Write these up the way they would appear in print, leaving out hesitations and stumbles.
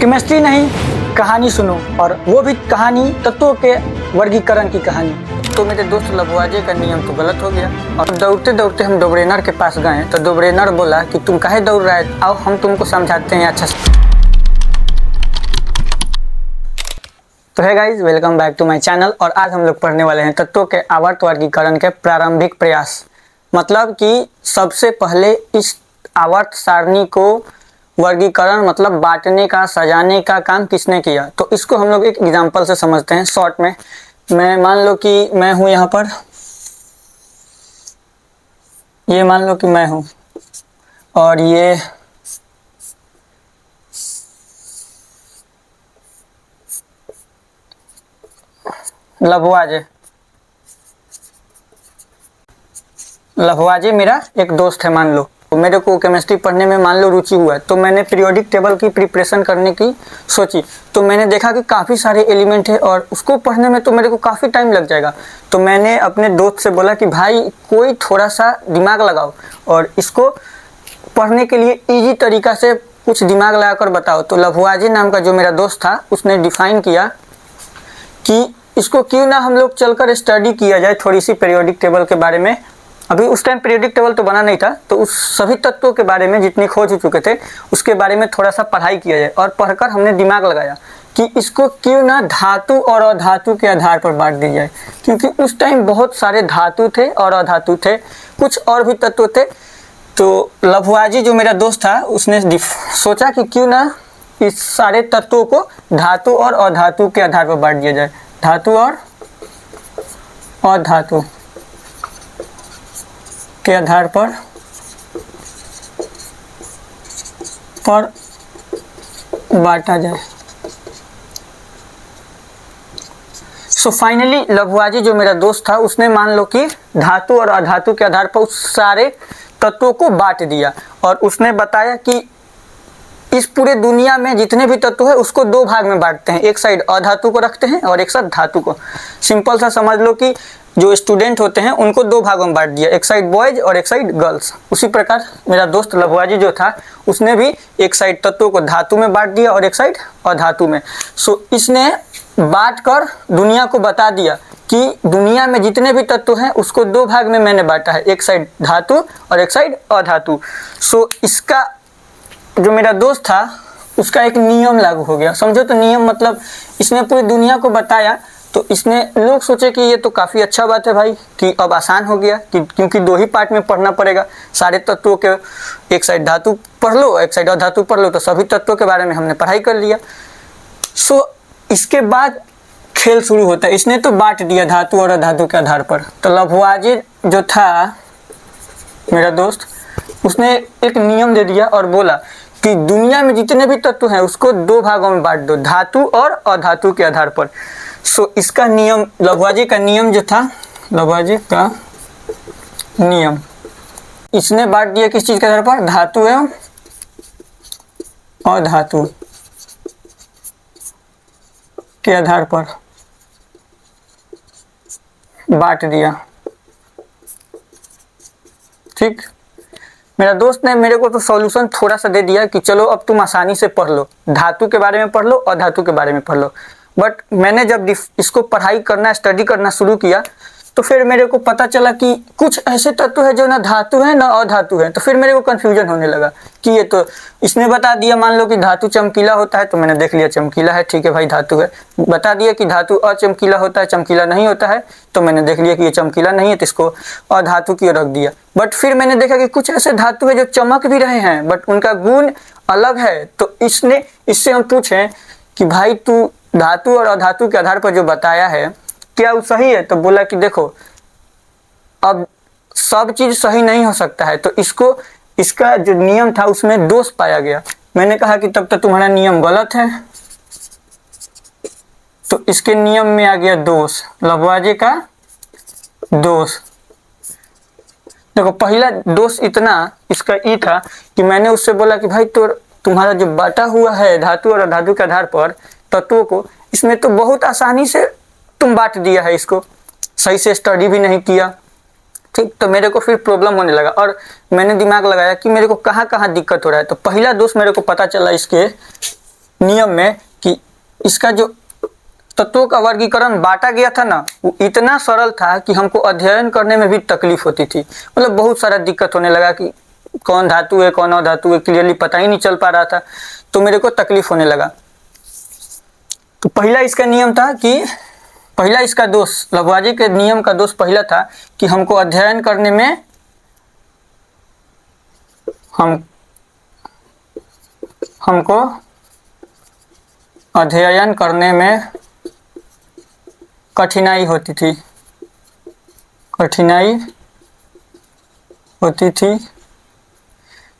Chemistry नहीं, कहानी सुनो, और वो भी कहानी तत्वों के वर्गीकरण की कहानी। तो मेरे दोस्त लभुआजे का नियम तो गलत हो गया और दौड़ते दौड़ते हम डोबरेनर के पास गए तो डोबरेनर बोला कि तुम काहे दौड़ रहा है, आओ हम तुमको समझाते हैं अच्छा से। तो है guys, welcome back to my channel. और आज हम लोग पढ़ने वाले हैं तत्वों के आवर्त वर्गीकरण के प्रारंभिक प्रयास। मतलब कि सबसे पहले इस आवर्त सारणी को वर्गीकरण मतलब बांटने का, सजाने का काम किसने किया, तो इसको हम लोग एक एग्जांपल से समझते हैं शॉर्ट में। मैं मान लो कि मैं हूं यहाँ पर, ये मान लो कि मैं हूं और ये लभुआजे मेरा एक दोस्त है मान लो। मेरे को केमिस्ट्री पढ़ने में मान लो रुचि हुआ, तो मैंने पीरियोडिक टेबल की प्रिपरेशन करने की सोची। तो मैंने देखा कि काफ़ी सारे एलिमेंट है और उसको पढ़ने में तो मेरे को काफ़ी टाइम लग जाएगा। तो मैंने अपने दोस्त से बोला कि भाई कोई थोड़ा सा दिमाग लगाओ और इसको पढ़ने के लिए इजी तरीका से कुछ दिमाग लगा कर बताओ। तो लभुआजे नाम का जो मेरा दोस्त था उसने डिफाइन किया कि इसको क्यों ना हम लोग चलकर स्टडी किया जाए थोड़ी सी पीरियोडिक टेबल के बारे में। अभी उस टाइम पीरियोडिक टेबल तो बना नहीं था, तो उस सभी तत्वों के बारे में जितनी खोज हो चुके थे उसके बारे में थोड़ा सा पढ़ाई किया जाए। और पढ़कर हमने दिमाग लगाया कि इसको क्यों ना धातु और अधातु के आधार पर बांट दी जाए, क्योंकि उस टाइम बहुत सारे धातु थे और अधातु थे, कुछ और भी तत्व थे। तो लभुआजी जो मेरा दोस्त था उसने सोचा कि क्यों ना इस सारे तत्वों को धातु और अधातु के आधार पर बांट दिया जाए। धातु और अधातु के आधार पर बांटा जाए। सो फाइनली लभुआजी जो मेरा दोस्त था उसने मान लो कि धातु और अधातु के आधार पर उस सारे तत्वों को बांट दिया और उसने बताया कि इस पूरे दुनिया में जितने भी तत्व है उसको दो भाग में बांटते हैं, एक साइड अधातु को रखते हैं और एक साइड धातु को। सिंपल सा समझ लो कि जो स्टूडेंट होते हैं उनको दो भागों में बांट दिया, एक साइड बॉयज और एक साइड गर्ल्स। उसी प्रकार मेरा दोस्त लभुआजी जो था उसने भी एक साइड तत्वों को धातु में बांट दिया और एक साइड अधातु में। सो इसने बांट कर दुनिया को बता दिया कि दुनिया में जितने भी तत्व हैं उसको दो भाग में मैंने बांटा है, एक साइड धातु और एक साइड अधातु। सो इसका जो मेरा दोस्त था उसका एक नियम लागू हो गया। समझो तो नियम मतलब इसने पूरी दुनिया को बताया, तो इसने लोग सोचे कि ये तो काफ़ी अच्छा बात है भाई कि अब आसान हो गया कि क्योंकि दो ही पार्ट में पढ़ना पड़ेगा। सारे तत्वों के एक साइड धातु पढ़ लो एक साइड अधातु पढ़ लो, तो सभी तत्वों के बारे में हमने पढ़ाई कर लिया। सो इसके बाद खेल शुरू होता है। इसने तो बांट दिया धातु और अधातु के आधार पर। तो लभुआजे जो था मेरा दोस्त उसने एक नियम दे दिया और बोला कि दुनिया में जितने भी तत्व हैं उसको दो भागों में बांट दो, धातु और अधातु के आधार पर। सो इसका नियम, लभुआजे का नियम जो था, लभुआजे का नियम इसने बांट दिया किस चीज के आधार पर, धातु एवं अधातु के आधार पर बांट दिया। ठीक, मेरा दोस्त ने मेरे को तो सॉल्यूशन थोड़ा सा दे दिया कि चलो अब तुम आसानी से पढ़ लो, धातु के बारे में पढ़ लो और धातु के बारे में पढ़ लो। बट मैंने जब इसको पढ़ाई करना, स्टडी करना शुरू किया तो फिर मेरे को पता चला कि कुछ ऐसे तत्व है जो ना धातु है ना अधातु है। तो फिर मेरे को कंफ्यूजन होने लगा कि ये तो इसने बता दिया, मान लो कि धातु चमकीला होता है तो मैंने देख लिया चमकीला है, ठीक है भाई धातु है। बता दिया कि धातु अचमकीला होता है, चमकीला नहीं होता है, तो मैंने देख लिया कि ये चमकीला नहीं है, तो इसको अधातु की ओर रख दिया। बट फिर मैंने देखा कि कुछ ऐसे धातु है जो चमक भी रहे हैं बट उनका गुण अलग है। तो इससे हम पूछें कि भाई तू धातु और अधातु के आधार पर जो बताया है क्या वो सही है? तो बोला कि देखो अब सब चीज सही नहीं हो सकता है, तो इसका जो नियम था उसमें दोष पाया गया। मैंने कहा कि तब तक तुम्हारा नियम गलत है, तो इसके नियम में आ गया दोष, लभुआजे का दोष। देखो पहला दोष इतना इसका ई था कि मैंने उससे बोला कि भाई तो तुम्हारा जो बांटा हुआ है धातु और अधातु के आधार पर तत्वों को, इसमें तो बहुत आसानी से तुम बांट दिया है, इसको सही से स्टडी भी नहीं किया। ठीक, तो मेरे को फिर प्रॉब्लम होने लगा और मैंने दिमाग लगाया कि मेरे को कहाँ कहाँ दिक्कत हो रहा है। तो पहला दोष मेरे को पता चला इसके नियम में कि इसका जो तत्वों का वर्गीकरण बांटा गया था ना, वो इतना सरल था कि हमको अध्ययन करने में भी तकलीफ होती थी। मतलब बहुत सारा दिक्कत होने लगा कि कौन धातु है कौन अधातु है, क्लियरली पता ही नहीं चल पा रहा था, तो मेरे को तकलीफ होने लगा। तो पहला इसका नियम था कि पहला इसका दोष, लघुवाजी के नियम का दोष पहला था कि हमको अध्ययन करने में हमको अध्ययन करने में कठिनाई होती थी।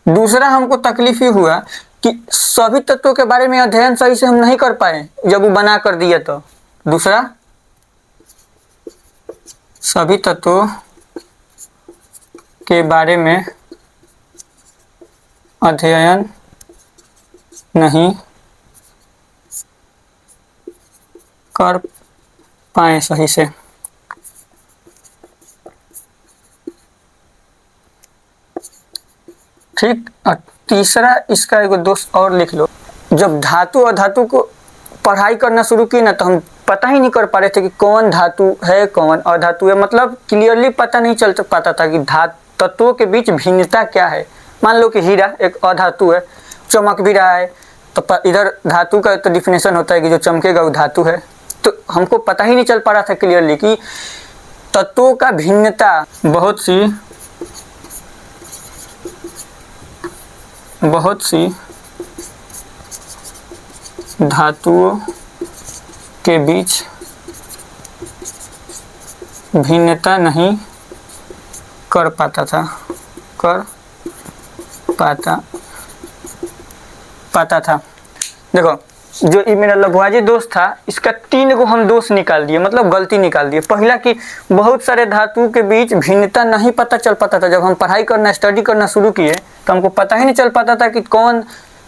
दूसरा हमको तकलीफ ही हुआ कि सभी तत्वों के बारे में अध्ययन सही से हम नहीं कर पाए जब वो बना कर दिया। तो दूसरा, सभी तत्वों के बारे में अध्ययन नहीं कर पाए सही से। ठीक। और तीसरा इसका एक दोष और लिख लो, जब धातु और धातु को पढ़ाई करना शुरू की ना, तो हम पता ही नहीं कर पा रहे थे कि कौन धातु है कौन अधातु है। मतलब क्लियरली पता नहीं चल पाता था कि तत्वों के बीच भिन्नता क्या है। मान लो कि हीरा एक अधातु है, चमक भी रहा है, तो इधर धातु का तो डिफिनेशन होता है कि जो चमकेगा वो धातु है। तो हमको पता ही नहीं चल पा रहा था क्लियरली कि तत्वों का भिन्नता बहुत सी धातुओं के बीच भिन्नता नहीं कर पाता था। देखो, जो ये मेरा लघुवाजी दोष था, इसका 3 को हम दोष निकाल दिए, मतलब गलती निकाल दिए। पहला कि बहुत सारे धातुओं के बीच भिन्नता नहीं पता चल पाता था। जब हम पढ़ाई करना स्टडी करना शुरू किए तो हमको पता ही नहीं चल पाता था कि कौन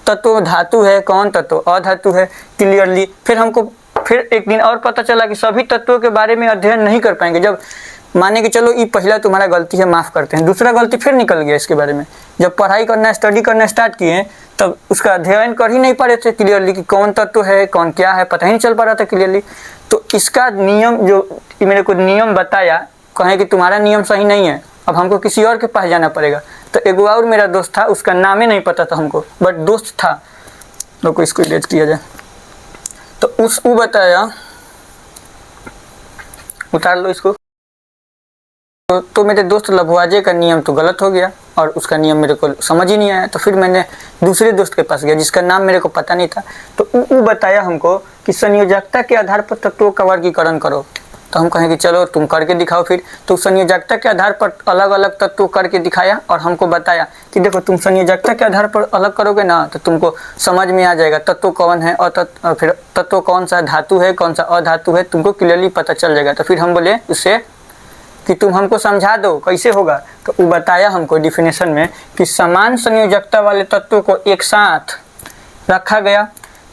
तत्व धातु है कौन तत्व अधातु है क्लियरली। फिर एक दिन और पता चला कि सभी तत्वों के बारे में अध्ययन नहीं कर पाएंगे। जब माने कि चलो ये पहला तुम्हारा गलती है, माफ़ करते हैं, दूसरा गलती फिर निकल गया इसके बारे में। जब पढ़ाई करना स्टडी करना स्टार्ट किए तब उसका अध्ययन कर ही नहीं पा रहे थे क्लियरली कि कौन तत्व है कौन क्या है, पता ही नहीं चल पा रहा था क्लियरली। तो इसका नियम जो मेरे को नियम बताया, कहें कि तुम्हारा नियम सही नहीं है, अब हमको किसी और के पास जाना पड़ेगा। तो एक और मेरा दोस्त था, उसका नाम ही नहीं पता था हमको, बट दोस्त था, लोग को इसको इरेज किया जाए। तो वो बताया, उतार लो इसको। तो मेरे दोस्त लघुवाजे का नियम तो गलत हो गया और उसका नियम मेरे को समझ ही नहीं आया। तो फिर मैंने दूसरे दोस्त के पास गया जिसका नाम मेरे को पता नहीं था। तो वो बताया हमको कि संयोजकता के आधार पर तत्वों का वर्गीकरण करो। तो हम कहें कि चलो तुम करके दिखाओ फिर। तो संयोजकता के आधार पर अलग अलग तत्व करके दिखाया और हमको बताया कि देखो तुम संयोजकता के आधार पर अलग करोगे ना तो तुमको समझ में आ जाएगा तत्व कौन है और फिर तत्व कौन सा धातु है कौन सा अधातु है, तुमको क्लियरली पता चल जाएगा। तो फिर हम बोले उससे कि तुम हमको समझा दो कैसे होगा। तो वो बताया हमको डिफिनेशन में कि समान संयोजकता वाले तत्वों को एक साथ रखा गया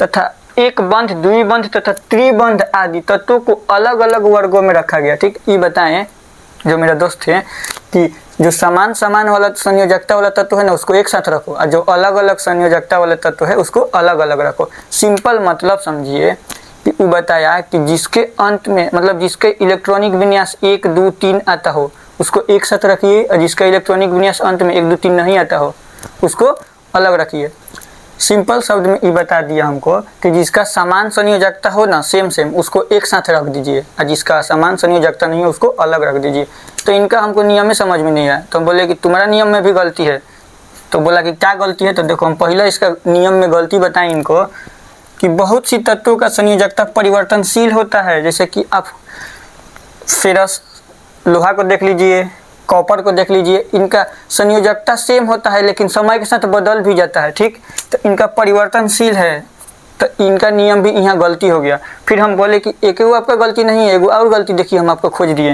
तथा एक बंध द्विबंध तथा त्रिबंध आदि तत्वों को अलग अलग वर्गों में रखा गया। ठीक, ये बताएं जो मेरा दोस्त थे कि जो समान वाला संयोजकता वाला तत्व है ना उसको एक साथ रखो और जो अलग अलग संयोजकता वाला तत्व है उसको अलग अलग रखो। सिंपल मतलब समझिए कि वो बताया कि जिसके अंत में मतलब जिसके इलेक्ट्रॉनिक विन्यास 1 2 3 आता हो उसको एक साथ रखिए और जिसका इलेक्ट्रॉनिक विन्यास अंत में 1 2 3 नहीं आता हो उसको अलग रखिए। सिंपल शब्द में ये बता दिया हमको कि जिसका समान संयोजकता हो ना सेम उसको एक साथ रख दीजिए और जिसका समान संयोजकता नहीं हो उसको अलग रख दीजिए। तो इनका हमको नियम में समझ में नहीं आया। तो हम बोले कि तुम्हारा नियम में भी गलती है। तो बोला कि क्या गलती है। तो देखो हम पहला इसका नियम में गलती बताएं इनको कि बहुत सी तत्वों का संयोजकता परिवर्तनशील होता है। जैसे कि आप फेरस लोहा को देख लीजिए, कॉपर को देख लीजिए, इनका संयोजकता सेम होता है लेकिन समय के साथ बदल भी जाता है। ठीक, तो इनका परिवर्तनशील है। तो इनका नियम भी यहाँ गलती हो गया। फिर हम बोले कि एक वो आपका गलती नहीं है, एगो और गलती देखिए हम आपको खोज दिए।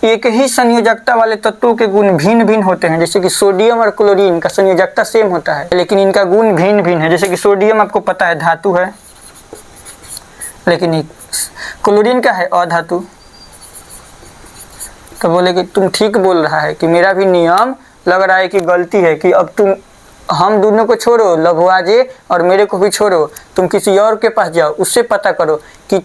एक ही संयोजकता वाले तत्वों के गुण भिन्न भिन्न होते हैं। जैसे कि सोडियम और क्लोरीन का संयोजकता सेम होता है लेकिन इनका गुण भिन्न भिन्न है। जैसे कि सोडियम आपको पता है धातु है लेकिन क्लोरीन का है अधातु। तो बोले कि तुम ठीक बोल रहा है कि मेरा भी नियम लग रहा है कि गलती है कि अब तुम हम दोनों को छोड़ो, लभुआजे और मेरे को भी छोड़ो, तुम किसी और के पास जाओ, उससे पता करो कि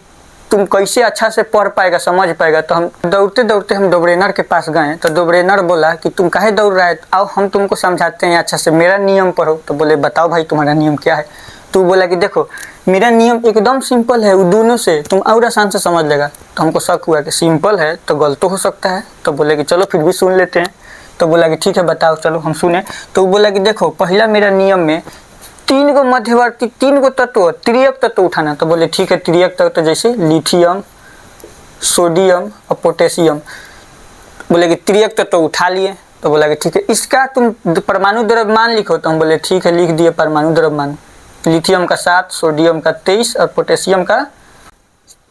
तुम कैसे अच्छा से पढ़ पाएगा, समझ पाएगा। तो हम दौड़ते दौड़ते हम डोबरेनर के पास गए। तो डोबरेनर बोला कि तुम काहे दौड़ रहा है, आओ हम तुमको समझाते हैं अच्छा से, मेरा नियम पढ़ो। तो बोले बताओ भाई तुम्हारा नियम क्या है। तो बोला कि देखो मेरा नियम एकदम सिंपल है, वो दोनों से तुम और आसान से समझ लेगा। तो हमको शक हुआ कि सिंपल है तो गलत तो हो सकता है। तो बोले कि चलो फिर भी सुन लेते हैं। तो बोला कि ठीक है बताओ, चलो हम सुने। तो बोला कि देखो पहला मेरा नियम में 3 गो मध्यवर्ती 3 गो तत्व त्रियक तत्व उठाना। तो बोले ठीक है, त्रियक तत्व जैसे लिथियम, सोडियम और पोटेशियम। बोले कि त्रियक तत्व उठा लिए। तो बोला कि ठीक है, इसका तुम परमाणु द्रव्यमान लिखो। तो हम बोले ठीक है, लिख दिए परमाणु द्रव्यमान। लिथियम का 7, सोडियम का 23 और पोटेशियम का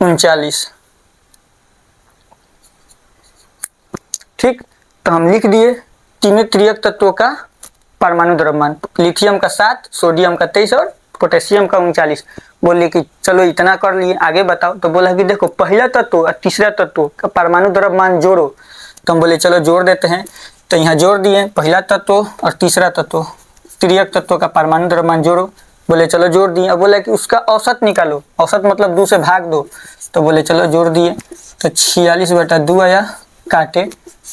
39। ठीक, तो हम लिख दिए तीनों त्रियक तत्वों का परमाणु द्रव्यमान, लिथियम का 7, सोडियम का 23 और पोटेशियम का 39। बोले कि चलो इतना कर लिए, आगे बताओ। तो बोला कि देखो पहला तत्व और तीसरा तत्व का परमाणु द्रव्यमान जोड़ो। तो हम बोले चलो जोड़ देते हैं। तो यहाँ जोड़ दिए, पहला तत्व और तीसरा तत्व त्रियक तत्व का परमाणु द्रव्यमान जोड़ो। बोले चलो जोड़ दिए। अब बोला कि उसका औसत निकालो, औसत मतलब 2 से भाग दो। तो बोले चलो जोड़ दिए। तो 46/2 आया, काटे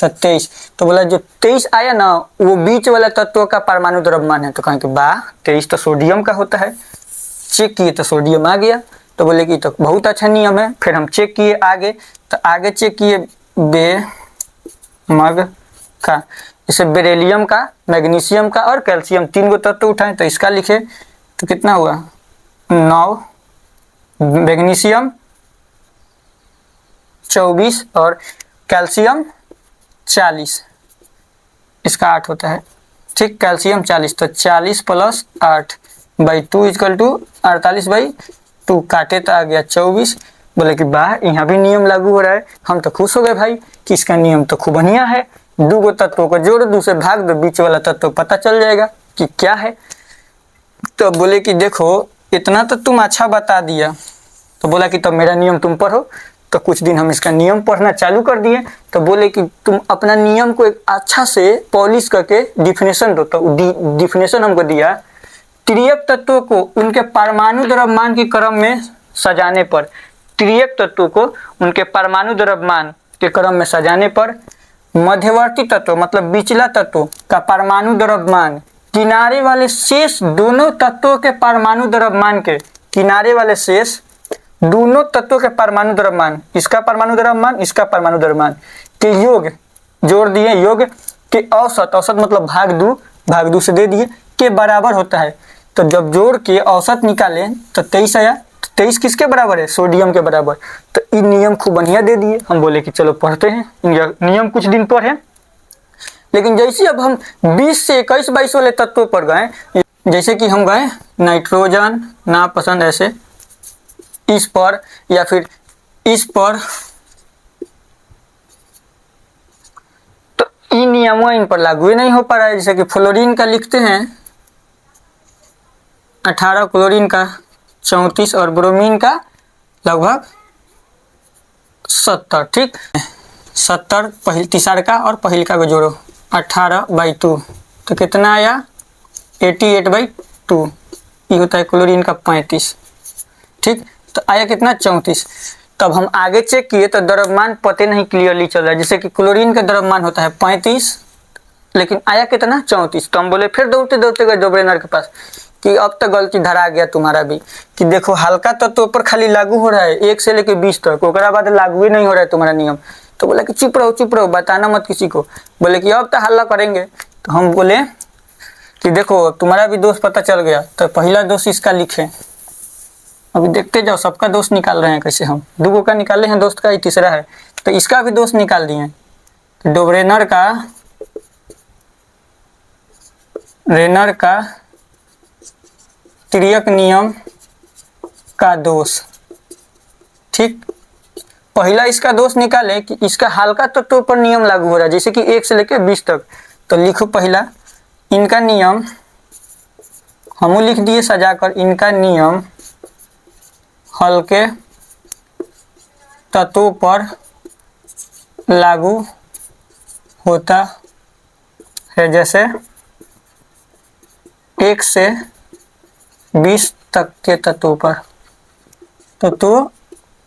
तो 23। तो बोला जो 23 आया ना वो बीच वाला तत्व का परमाणु द्रव्यमान है। तो कहें कि वाह 23 तो सोडियम का होता है। चेक किए तो सोडियम आ गया। तो बोले कि तो बहुत अच्छा नियम है। फिर हम चेक किए आगे। तो आगे चेक किए मग का, जैसे बेरिलियम का, मैग्नीशियम का और कैल्शियम 3 गो तत्व उठाए। तो इसका लिखे तो कितना हुआ 9, मैग्नीशियम 24 और कैल्शियम 40, इसका 8 होता है। ठीक, कैल्शियम 40। तो 40 + 8/2 = 48/2, काटे तो आ गया 24। बोले कि वाह यहाँ भी नियम लागू हो रहा है। हम तो खुश हो गए भाई कि इसका नियम तो खूब बढ़िया है। 2 गो तत्वों को जोड़, 2 से भाग दो, बीच वाला तत्व पता चल जाएगा कि क्या है। तो बोले कि देखो इतना तो तुम अच्छा बता दिया। तो बोला कि तब मेरा नियम तुम पढ़ो। तो कुछ दिन हम इसका नियम पढ़ना चालू कर दिए। तो बोले कि तुम अपना नियम को एक अच्छा से पॉलिश करके डिफिनेशन दो। तो डिफिनेशन हमको दिया, त्रियक तत्वों को उनके परमाणु द्रव्यमान के क्रम में सजाने पर, त्रियक तत्वों को उनके परमाणु द्रव्यमान के क्रम में सजाने पर मध्यवर्ती तत्व मतलब बीचला तत्व का परमाणु द्रव्यमान किनारे वाले शेष दोनों तत्वों के परमाणु द्रव्यमान के, किनारे वाले शेष दोनों तत्वों के परमाणु द्रव्यमान, इसका परमाणु द्रव्यमान इसका परमाणु द्रव्यमान के योग जोड़ दिए, योग के औसत, औसत मतलब भाग दो से दे दिए, के बराबर होता है। तो जब जोड़ के औसत निकाले तो 23 आया। 23 किसके बराबर है? सोडियम के बराबर। तो इन नियम खूब बढ़िया दे दिए। हम बोले कि चलो पढ़ते हैं नियम, कुछ दिन पढ़े। लेकिन जैसे अब हम 20 से 21-22 वाले तत्वों पर गए, जैसे कि हम गए नाइट्रोजन ना पसंद, ऐसे इस पर या फिर इस पर, तो इन नियमों इन पर लागू ही नहीं हो पा रहा है। जैसे कि फ्लोरीन का लिखते हैं 18, क्लोरीन का 34 और ब्रोमीन का लगभग 70। ठीक, 70 तीसर का और पहिल का को जोड़ो 18/2 तो कितना आया 88/2। ये होता है क्लोरीन का 35। ठीक, तो आया कितना 34। तब हम आगे चेक किए तो द्रव्यमान पते नहीं क्लियरली चल रहा है। जैसे कि क्लोरीन का द्रव्यमान होता है 35, लेकिन आया कितना 34। तो हम बोले फिर दौड़ते दौड़ते गए डोबरेनर के पास कि अब तो गलती धरा गया तुम्हारा भी, कि देखो हल्का तत्व पर खाली लागू हो रहा है 1 से लेकर 20 तक, ओकरा बाद लागू ही नहीं हो रहा है तुम्हारा नियम। तो बोला कि चुप रहो बताना मत किसी को। बोले कि अब तो हल्ला करेंगे। तो हम बोले कि देखो तुम्हारा भी दोष पता चल गया, तो पहला दोष इसका लिखे। अभी देखते जाओ सबका दोष निकाल रहे हैं कैसे। हम 2 का निकाले हैं दोस्त का, ये तीसरा है तो इसका भी दोष निकाल दिए। तो डोबरेनर का त्रियक नियम का दोष। ठीक, पहला इसका दोष निकाले कि इसका हल्का तत्वों पर नियम लागू हो रहा है, जैसे कि 1 से लेकर 20 तक। तो लिखो पहला इनका नियम, हम लिख दिए सजाकर, इनका नियम हल्के तत्वों पर लागू होता है, जैसे 1 से 20 तक के तत्वों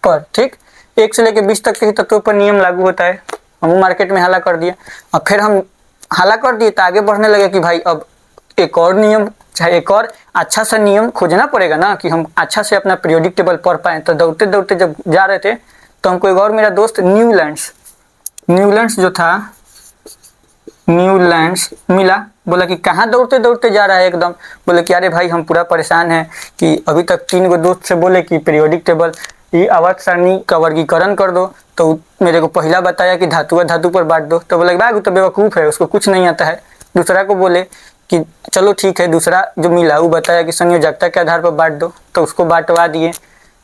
पर ठीक, 1 से लेकर 20 तक के तत्वों पर नियम लागू होता है। हम मार्केट में हाला कर दिए, अब फिर हम हाला कर दिए तो आगे बढ़ने लगे कि भाई अब एक और नियम, चाहे एक और अच्छा सा नियम खोजना पड़ेगा ना कि हम अच्छा से अपना पीरियोडिक टेबल पढ़ पाए। तो दौड़ते दौड़ते जब जा रहे थे तो हमको एक और मेरा दोस्त न्यूलैंड्स जो था, न्यूलैंड्स मिला। बोला कि कहाँ दौड़ते दौड़ते जा रहा है एकदम। बोले कि अरे भाई हम पूरा परेशान हैं कि अभी तक 3 गो दोस्त से बोले कि पीरियोडिक टेबल ये आवर्त सारणी का वर्गीकरण कर दो, तो मेरे को पहला बताया कि धातु धातु पर बांट दो। तो बोला भाई वो तो बेवकूफ़ है, उसको कुछ नहीं आता है। दूसरा को बोले कि चलो ठीक है, दूसरा जो मिला वो बताया कि संयोजकता के आधार पर बांट दो, तो उसको बांटवा दिए,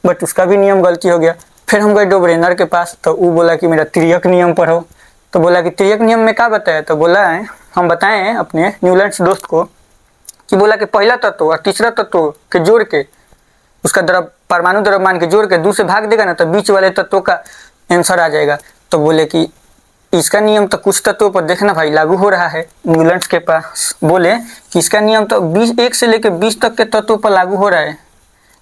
बट उसका भी नियम गलती हो गया। फिर हम गए डोब्रेनर के पास, तो वो बोला कि मेरा तिर्यक नियम पढ़ो। तो बोला कि तिर्यक नियम में क्या बताया, तो बोला है हम बताएं अपने न्यूलैंड्स दोस्त को कि बोला कि पहला तत्व और तीसरा तत्व के जोड़ के उसका परमाणु द्रव्यमान के जोड़ के 2 से भाग देगा ना, तो बीच वाले तत्वों का आंसर आ जाएगा। तो बोले कि इसका नियम तो कुछ तत्वों पर देखना भाई लागू हो रहा है। न्यूलैंड्स के पास बोले कि इसका नियम तो 1 से लेकर 20 तक के तत्वों पर लागू हो रहा है,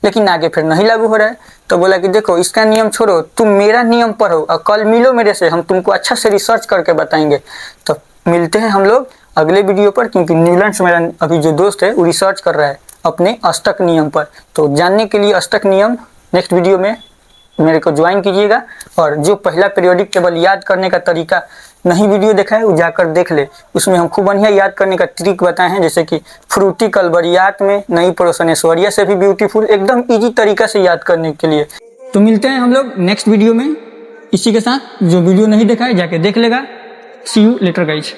लेकिन आगे फिर नहीं लागू हो रहा है। तो बोला कि देखो इसका नियम छोड़ो, तुम मेरा नियम पढ़ो और कल मिलो मेरे से, हम तुमको अच्छा से रिसर्च करके बताएंगे। तो मिलते हैं हम लोग अगले वीडियो पर, क्योंकि न्यूलैंड्स मेरा अभी जो दोस्त है वो रिसर्च कर रहा है अपने अष्टक नियम पर। तो जानने के लिए अष्टक नियम नेक्स्ट वीडियो में मेरे को ज्वाइन कीजिएगा। और जो पहला पीरियोडिक टेबल याद करने का तरीका नहीं वीडियो देखा है वो जाकर देख ले, उसमें हम खूब बढ़िया याद करने का ट्रिक बताए हैं, जैसे कि फ्रूटी कलबरियात में नई प्रोसनेश्वरिया से भी ब्यूटीफुल, एकदम इजी तरीका से याद करने के लिए। तो मिलते हैं हम लोग नेक्स्ट वीडियो में इसी के साथ। जो वीडियो नहीं देखा है जाके देख लेगा। सी यू लेटर गाइज।